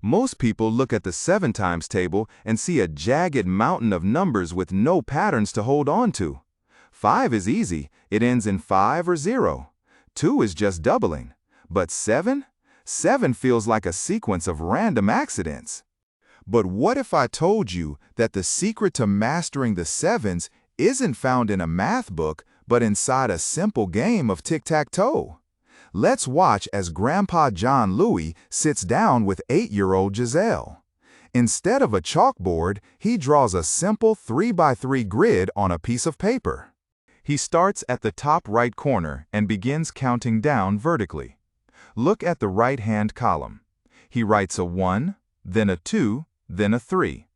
Most people look at the 7 times table and see a jagged mountain of numbers with no patterns to hold on to. 5 is easy, it ends in 5 or 0. 2 is just doubling. But 7? 7 feels like a sequence of random accidents. But what if I told you that the secret to mastering the 7s isn't found in a math book, but inside a simple game of tic-tac-toe? Let's watch as Grandpa John Louie sits down with 8-year-old Giselle. Instead of a chalkboard, he draws a simple 3x3 grid on a piece of paper. He starts at the top right corner and begins counting down vertically. Look at the right-hand column. He writes a 1, then a 2, then a 3.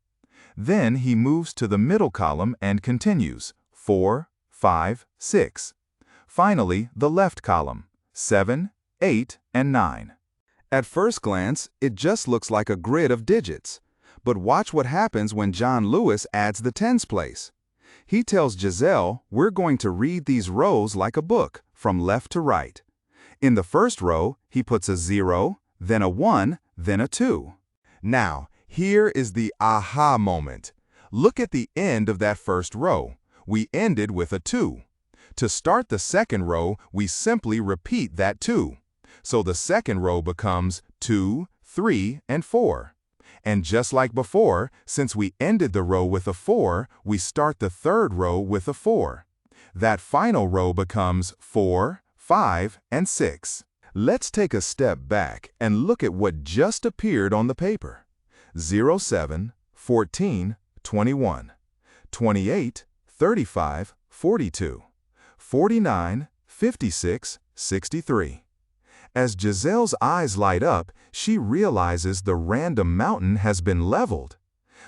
Then he moves to the middle column and continues, 4, 5, 6. Finally, the left column, 7, 8, and 9. At first glance, it just looks like a grid of digits. But watch what happens when John Lewis adds the tens place. He tells Giselle, we're going to read these rows like a book, from left to right. In the first row, he puts a 0, then a 1, then a 2. Now, here is the aha moment. Look at the end of that first row. We ended with a 2. To start the second row, we simply repeat that 2. So the second row becomes 2, 3, and 4. And just like before, since we ended the row with a 4, we start the third row with a 4. That final row becomes 4, 5, and 6. Let's take a step back and look at what just appeared on the paper. 0, 7, 14, 21, 28, 35, 42, 49, 56, 63. As Giselle's eyes light up, she realizes the random mountain has been leveled.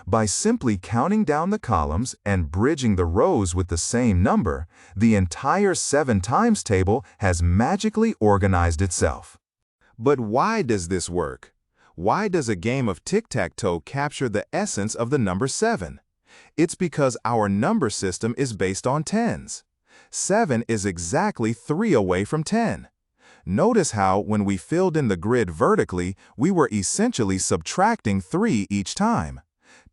By simply counting down the columns and bridging the rows with the same number, the entire 7 times table has magically organized itself. But why does this work? Why does a game of tic-tac-toe capture the essence of the number 7? It's because our number system is based on tens. 7 is exactly 3 away from 10. Notice how, when we filled in the grid vertically, we were essentially subtracting 3 each time.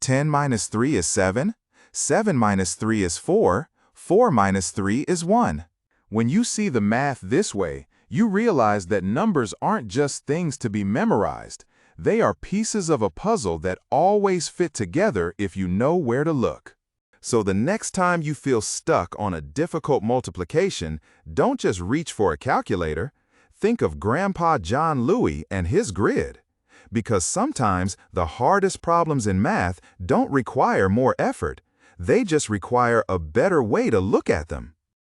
10 minus 3 is 7, 7 minus 3 is 4, 4 minus 3 is 1. When you see the math this way, you realize that numbers aren't just things to be memorized. They are pieces of a puzzle that always fit together if you know where to look. So the next time you feel stuck on a difficult multiplication, don't just reach for a calculator. Think of Grandpa John Louie and his grid. Because sometimes the hardest problems in math don't require more effort. They just require a better way to look at them.